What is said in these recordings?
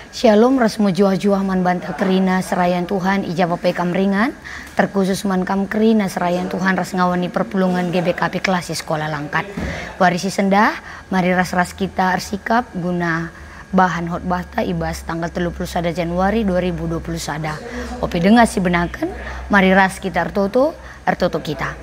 Shalom rasmu juah-juah man bantal kerina serayan Tuhan ijabah pekam ringan terkhusus man kam kerina serayan Tuhan ras ngawani perpulungan GBKP kelas sekolah langkat warisi sendah mari ras kita arsikap guna bahan khotbah ta ibas tanggal 31 Januari 2021 opi dengar si benakan mari ras kita artoto kita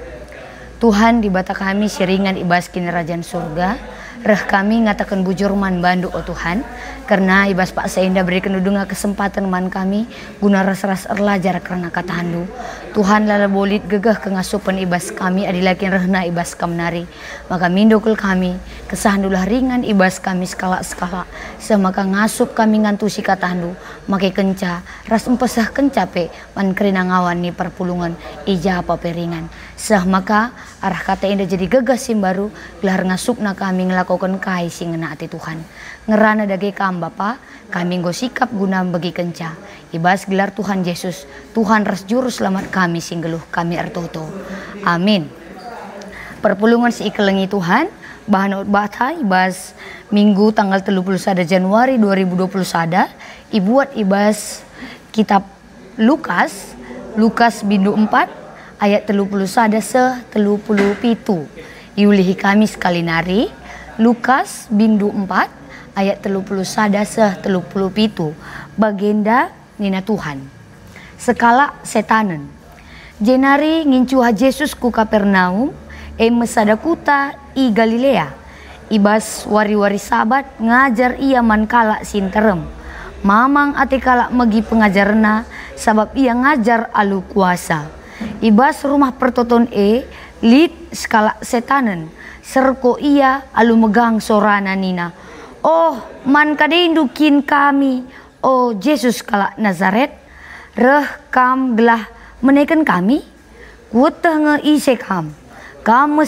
Tuhan di bata kami siringan ibas kini kerajaan surga reh kami ngatakan bujur man bandu oh Tuhan karena ibas Pak Seinda berikan udunga kesempatan man kami guna ras-ras erlajar karena kata handu Tuhan lala bolit gegah kengasupan ibas kami adilakin rehna ibas kamnari maka mindokul kami kesahandulah ringan ibas kami skala-skala semaka ngasup kami ngantusi kata handu makai kenca ras empesah kencape man kerina ngawan ni perpulungan ija apa peringan sah maka arah kata indah jadi gegah simbaru gelar ngasupna kami ngelakukan kai sing ngena ati Tuhan ngerana dage kam Bapa kami nggo sikap guna bagi kenca ibas gelar Tuhan Yesus Tuhan ras juru selamat kami sing geluh kami ertoto amin. Perpulungan si ikelengi Tuhan bahan bata ibas minggu tanggal 31 Januari 2021 ibuat ibas kitab Lukas bindu 4 ayat 31 se 37 iulihi kami sekali nari Lukas bindu 4 ayat 31 se 37 bagenda nina Tuhan sekala setanen jenari ngincuha Yesus ku Kapernaum mesada kuta i Galilea ibas wari-wari sabat ngajar ia man kala sinterem mamang ate kala megi pengajarna sabab ia ngajar alu kuasa ibas rumah pertoton lid skala setanen serko ia alu megang sorana nina oh man kadindukin kami oh Yesus kala Nazaret reh kam gelah menaikkan kami kutah ngeise kam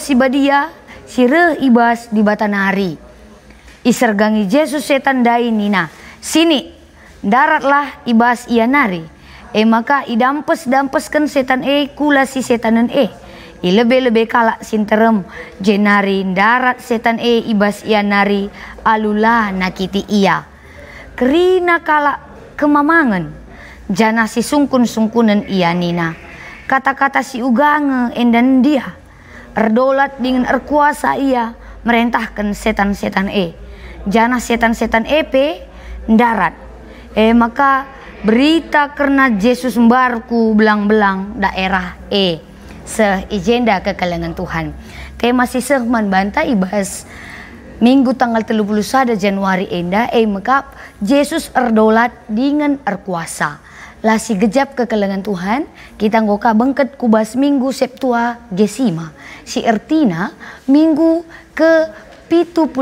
si badia si reh ibas di batanari isergangi Yesus setan dai nina sini daratlah ibas ia nari maka idampes-dampeskan setan kula si setanen ilebe-lebe kala sinterem jenari darat setan ibas ia nari alula nakiti ia kerina kala kemamangan jana si sungkun-sungkunan ia nina kata-kata si ugange endan dia erdolat dengan erkuasa ia merentahkan setan-setan jana setan-setan darat maka berita karena Yesus mbarku belang-belang daerah seijenda kekelengan Tuhan kayak masih sehman banta ibas minggu tanggal 31 Januari enda maka Yesus erdolat dengan erkuasa lasi gejap kekelengan Tuhan kita ngoka bengket kubas minggu Septua Gesima si ertina minggu ke 70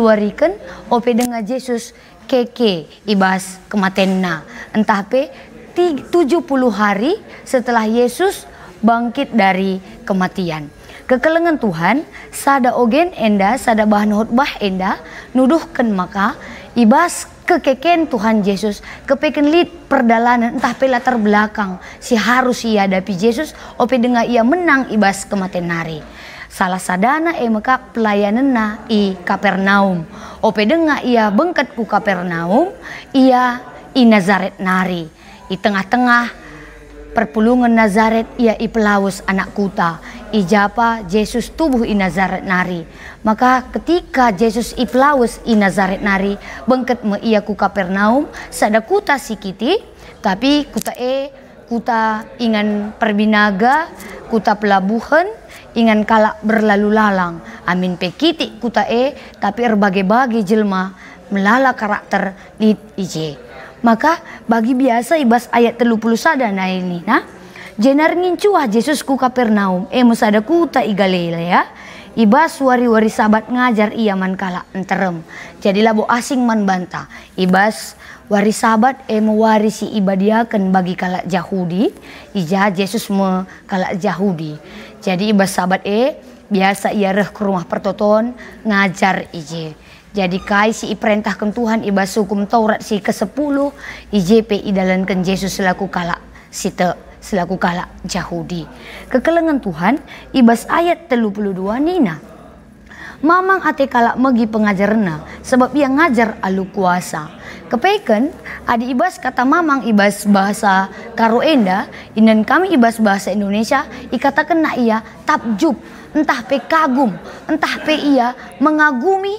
wariken ope dengan Yesus keke ibas kematenna entah 70 hari setelah Yesus bangkit dari kematian. Kekelengan Tuhan sada ogen enda sada bahan khotbah enda nuduhkan maka ibas kekeken Tuhan Yesus kepeken lid perdalanan entah latar belakang si harus ia hadapi Yesus ope denga ia menang ibas kematian nari. Salah sadana maka pelayananna i Kapernaum ope denga ia bengket ku Kapernaum ia i Nazaret nari i tengah-tengah perpulungan Nazaret ia i pelawus anak kuta ijapa Yesus tubuh i Nazaret nari maka ketika Yesus i pelawus i Nazaret nari bengket me ia ku Kapernaum sada kuta sikiti tapi kuta kuta ingan perbinaga kuta pelabuhan ingan kalak berlalu lalang amin pekiti kuta tapi berbagai-bagai jelma melala karakter di ije maka bagi biasa ibas ayat 31 na ini nah jenar ngincuah Yesus ku Kapernaum mesada kuta i Galilea ibas wari-wari sabat ngajar ia man kala enterem jadilah bo asing man banta ibas wari sabat mewarisi ibadiakan bagi kala Yahudi ija Yesus me kala Yahudi jadi ibas sabat biasa ia reh ke rumah pertoton ngajar ije jadi kai si iperintahkan Tuhan ibas hukum Taurat si ke-10 IJP idalankan Yesus selaku kala selaku kala Yahudi kekelengan Tuhan ibas ayat 32 nina Mamang ate kalak megi pengajarna sebab ia ngajar alu kuasa. Kepeken adi ibas kata mamang ibas bahasa karo enda, inan kami ibas bahasa Indonesia ikatakan na ia takjub, entah pe kagum, entah pe ia mengagumi,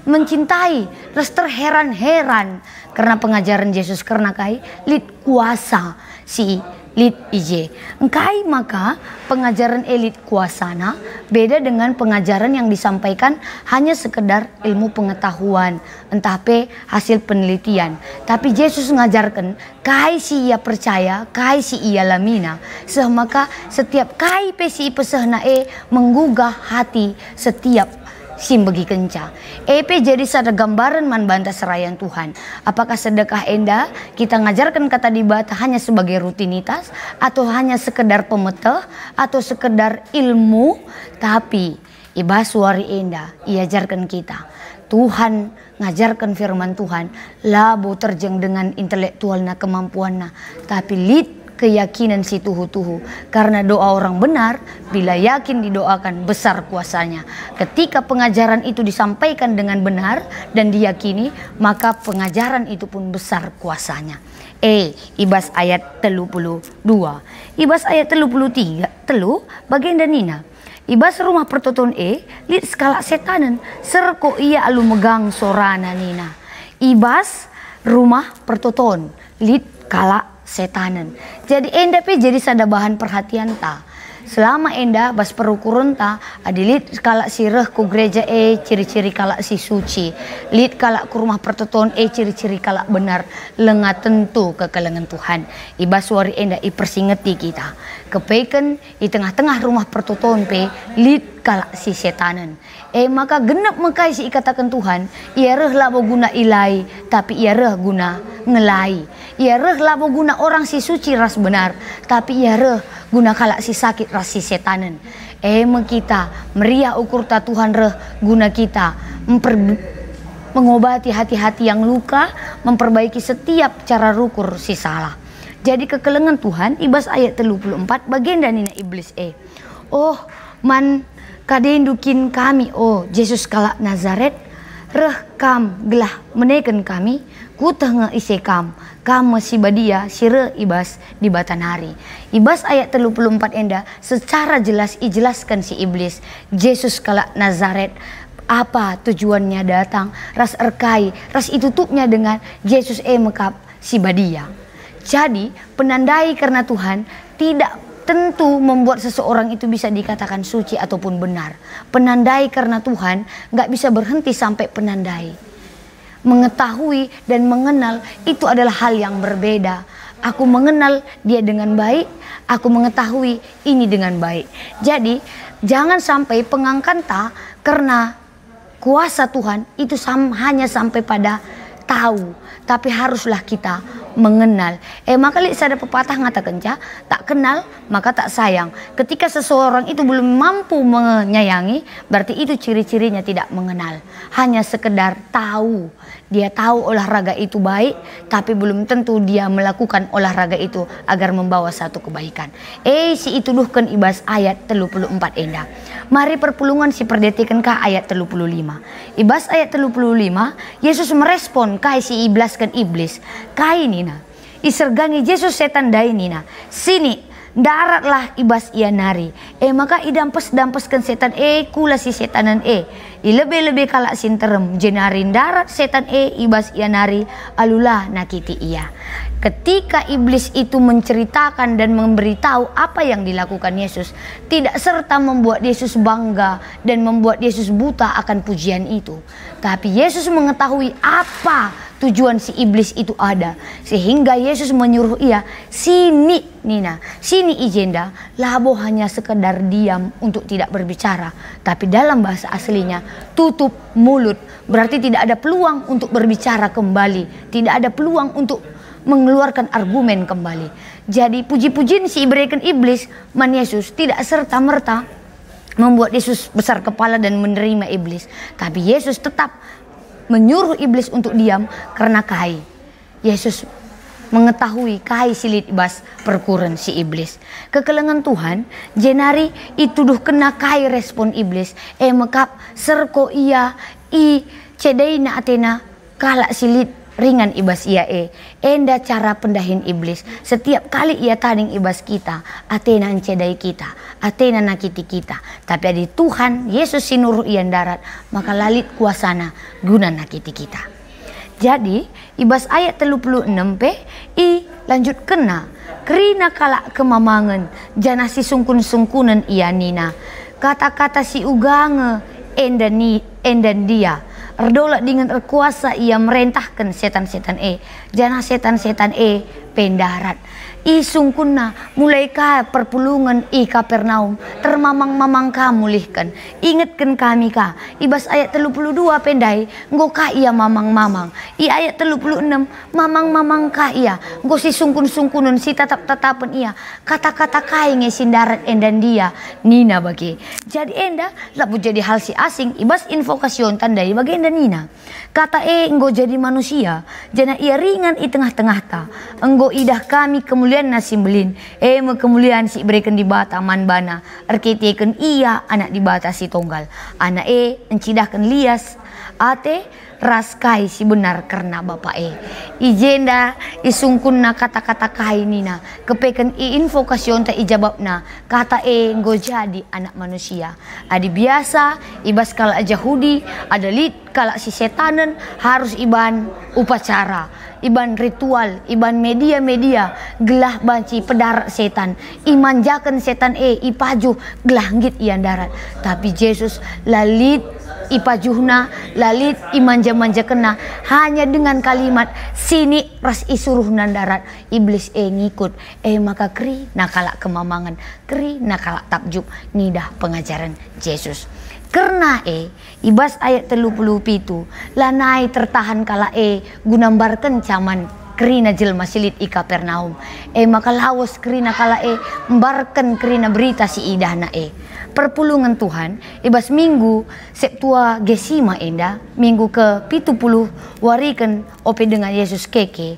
mencintai, terus terheran-heran karena pengajaran Yesus karena kai lit kuasa si lit ije. Engkai maka pengajaran elit kuasana beda dengan pengajaran yang disampaikan hanya sekedar ilmu pengetahuan, entah pe hasil penelitian. Tapi Yesus ngajarkan kai si ia percaya, kai si ia lamina. Maka setiap kai pe si pesehna menggugah hati setiap sim bagi kenca. EP jadi sada gambaran man banta serayan Tuhan. Apakah sedekah enda kita ngajarkan kata dibata hanya sebagai rutinitas atau hanya sekedar pemeteh atau sekedar ilmu, tapi ibas wari enda iajarkan kita. Tuhan ngajarkan firman Tuhan labo terjeng dengan intelektualna kemampuanna, tapi lit keyakinan si tuhu-tuhu. Karena doa orang benar bila yakin didoakan besar kuasanya. Ketika pengajaran itu disampaikan dengan benar dan diyakini, maka pengajaran itu pun besar kuasanya. Ibas ayat 32. Ibas ayat 33 bagian danina. Ibas rumah pertoton lit skala setanan serko ia alu megang sorana nina. Ibas rumah pertoton lit kala setanan. Jadi enda pe jadi sada bahan perhatian ta. Selama enda bas perukuran ta adilit kalak sireh ku gereja ciri-ciri kalak si suci. Lit kalak ku rumah pertoton ciri-ciri kalak benar lenga tentu kekelengan Tuhan. Ibas wari enda persingeti kita. Kepeken di tengah-tengah rumah pertoton pe lit kalak si setanan. Maka genep mekai si ikatakan Tuhan, ia reh labo guna ilai, tapi ia reh guna ngelai. Ia reh labo guna orang si suci ras benar, tapi ia reh guna kalak si sakit ras si setanan. Kita meriah ukur ta Tuhan reh guna kita mengobati hati-hati yang luka, memperbaiki setiap cara rukur si salah. Jadi kekelengan Tuhan ibas ayat 34 bagian danina iblis man kadendukin kami Yesus kalak Nazaret reh kam gelah menekan kami kuteh ngeise kam masih badia sire ibas di batanari. Ibas ayat 34 enda secara jelas ijelaskan si iblis Yesus kalak Nazaret apa tujuannya datang ras erkai ras itutupnya dengan Yesus mekap si badia. Jadi penandai karena Tuhan tidak tentu membuat seseorang itu bisa dikatakan suci ataupun benar. Penandai karena Tuhan gak bisa berhenti sampai penandai. Mengetahui dan mengenal itu adalah hal yang berbeda. Aku mengenal dia dengan baik, aku mengetahui ini dengan baik. Jadi jangan sampai pengangkatan karena kuasa Tuhan itu hanya sampai pada tahu, tapi haruslah kita mengenal. Maka ada pepatah ngatakan tak kenal maka tak sayang. Ketika seseorang itu belum mampu menyayangi, berarti itu ciri-cirinya tidak mengenal. Hanya sekedar tahu. Dia tahu olahraga itu baik, tapi belum tentu dia melakukan olahraga itu agar membawa satu kebaikan. Si itu duhkan ibas ayat 34 enda. Mari perpulungan si perdetikan ka ayat 35. Ibas ayat 35, Yesus merespon kai si iblaskan iblis. Kai nina, isergangi Yesus setan dai nina. Sini, daratlah ibas ia nari. Maka idampes-dampeskan setan kula si setanan Ilebe-lebe kalak sinterem jenarin darat setan ibas ia nari alulah nakiti ia. Ketika iblis itu menceritakan dan memberitahu apa yang dilakukan Yesus, tidak serta membuat Yesus bangga dan membuat Yesus buta akan pujian itu. Tapi Yesus mengetahui apa tujuan si iblis itu ada, sehingga Yesus menyuruh ia, sini Nina, sini Ijenda. Labo hanya sekedar diam untuk tidak berbicara, tapi dalam bahasa aslinya tutup mulut, berarti tidak ada peluang untuk berbicara kembali, tidak ada peluang untuk mengeluarkan argumen kembali. Jadi puji-pujian si iberikan iblis man Yesus tidak serta-merta membuat Yesus besar kepala dan menerima iblis, tapi Yesus tetap menyuruh iblis untuk diam karena kai. Yesus mengetahui kai silit ibas perkuren si iblis. Kekelengan Tuhan jenari ituduh kena kai respon iblis mekap serko ia i cedaina atena kalak silit ringan ibas ia enda cara pendahin iblis setiap kali ia tanding ibas kita atena encedai kita atena nakiti kita, tapi adi Tuhan Yesus sinuru ian darat maka lalit kuasana guna nakiti kita. Jadi ibas ayat 36 lanjut kena kerina kalak kemamangan jana si sungkun-sungkunan ia nina kata-kata si ugange endan dia erdolak dengan erkuasa ia merentahkan setan-setan jana setan-setan pendarat isungkunna mulai ka perpulungan Kapernaum termamang-mamang ka mulihkan ingatkan kami ka ibas ayat 32 pendai nggo ka ia mamang-mamang ayat 36 mamang-mamang ka ia nggo si sungkun-sungkunun si tatap-tatapan ia kata-kata kai ngesindarat endan dia nina bagi jadi enda labu jadi hal si asing ibas invokasion tandai bagi enda nina kata nggo jadi manusia jana ia ringan i tengah-tengah ta enggo idah kami kemuliaan nasi belin kemuliaan si berikan di bata man bana arkiteken ia anak di bata si tonggal anak encidahkan lias ate raskai si benar karena bapak ijenda isungkunna kata-kata kai nina kepeken invokasion ta ijababna kata nggo jadi anak manusia adi biasa ibas kala Yahudi ada lid kala si setanen harus iban upacara iban ritual iban media-media gelah banci pedarat setan imanjakan setan ipaju gelah ngit ian darat tapi Yesus lalit ipajuhna lalit imanja-manja kena hanya dengan kalimat sini ras isuruh nandarat iblis ngikut maka kri nakalak kemamangan kri nakalak takjub nidah pengajaran Yesus karena ibas ayat 37 lanai tertahan kala gunambarkan caman kerina jelma silit i Kapernaum maka lawas kerina kala mbarkan kerina berita si idahna perpulungan Tuhan ibas minggu Septua Gesima enda minggu ke 70 warikan ope dengan Yesus keke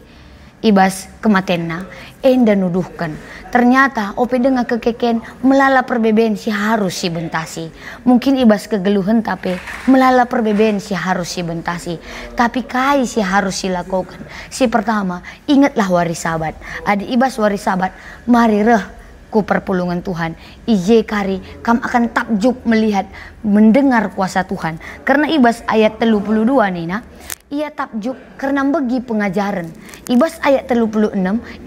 ibas kematenna enda nuduhkan ternyata ope dengan kekeken melala perbeben si harus si bentasi mungkin ibas kegeluhan tapi melala perbeben si harus si bentasi tapi kai si harus si lakukan si pertama ingatlah wari sabat adi ibas wari sabat mari reh ku perpulungan Tuhan ije kari kam akan takjub melihat mendengar kuasa Tuhan karena ibas ayat 32 nina ia takjub karena bagi pengajaran ibas ayat 36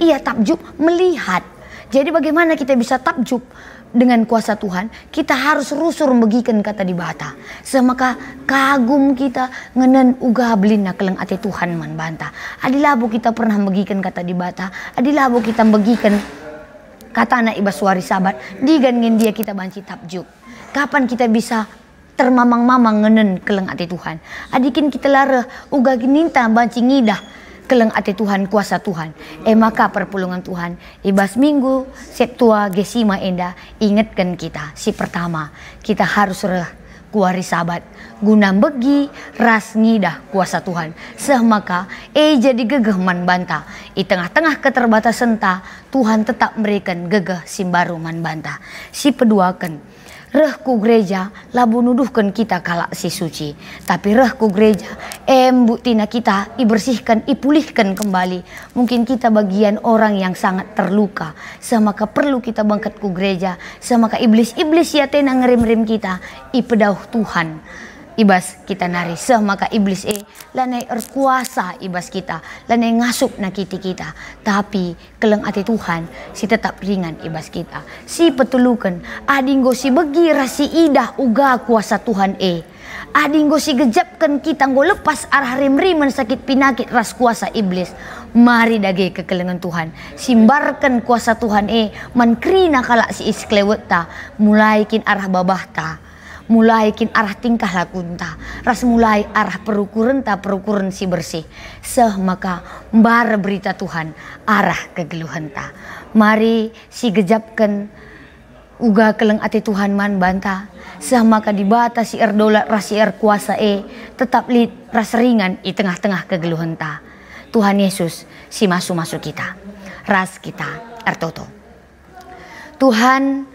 ia takjub melihat. Jadi bagaimana kita bisa takjub dengan kuasa Tuhan? Kita harus rusur membagikan kata di bata. Semaka kagum kita ngenen uga belina keleng ate Tuhan man banta. Adilabu kita pernah membagikan kata di bata. Adilabu kita membagikan kata anak ibas wari sabat. Digangin dia kita banci takjub. Kapan kita bisa termamang-mamang ngenen keleng ate Tuhan? Adikin kita lara uga gininta banci ngidah keleng ate Tuhan kuasa Tuhan maka perpulungan Tuhan ibas minggu Septua Gesima enda ingatkan kita si pertama kita harus reh kuari sabat guna begi ras ngidah kuasa Tuhan semaka jadi gegeh man banta i tengah-tengah keterbatasan ta Tuhan tetap memberikan gegeh simbaru man banta si peduakan reh ku gereja labu nuduhkan kita kalak si suci tapi reh ku gereja buktina kita ibersihkan ipulihkan kembali mungkin kita bagian orang yang sangat terluka semaka perlu kita bangkat ku gereja semaka iblis-iblis ya tena ngerim-rim kita ipedauh Tuhan ibas kita nari semaka iblis lanai erkuasa ibas kita lanai ngasup nakiti kita tapi keleng ati Tuhan si tetap ringan ibas kita si petulukan adinggo si begi rasi idah uga kuasa Tuhan adinggo si gejapkan kita nggo lepas arah rim-riman sakit pinakit ras kuasa iblis mari dage kekelengan Tuhan simbarkan kuasa Tuhan mankrina kalak si isklewet ta mulai kin arah babah ta mulai kin arah tingkah lakunta ras mulai arah perukuran si bersih maka mbara berita Tuhan arah kegeluhan ta mari si gejapkan uga keleng ati Tuhan man banta maka dibata si erdolat ras si kuasa tetap lid ras ringan i tengah-tengah kegeluhan ta Tuhan Yesus si masuk-masuk kita. Ras kita artoto. Tuhan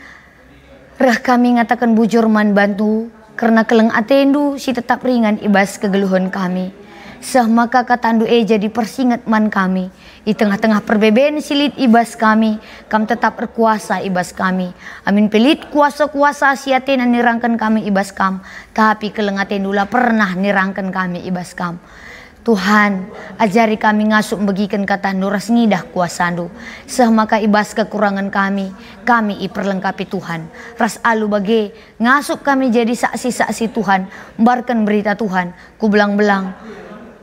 reh kami ngatakan bujur man bantu karena keleng atendu si tetap ringan ibas kegeluhan kami. Seh maka katandu jadi persingat man kami. Di tengah-tengah perbedaan silit ibas kami, kam tetap berkuasa ibas kami. Amin pelit kuasa-kuasa siaten nirangkan kami ibas kam. Tapi keleng atendu lah pernah nirangkan kami ibas kam. Tuhan, ajari kami ngasup bagikan kata nuras ngidah kuasandu. Seh maka ibas kekurangan kami iperlengkapi Tuhan. Ras alu bage, ngasup kami jadi saksi-saksi Tuhan. Membarkan berita Tuhan, ku belang-belang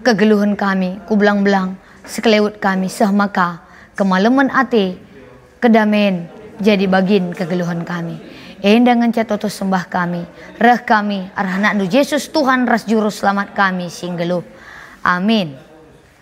kegeluhan kami, ku belang-belang sekelewut kami. Seh maka kemalaman ate, kedamen jadi bagin kegeluhan kami. Endangan catoto sembah kami, reh kami, arah anak Yesus Tuhan ras juru selamat kami singgeluh. Amin.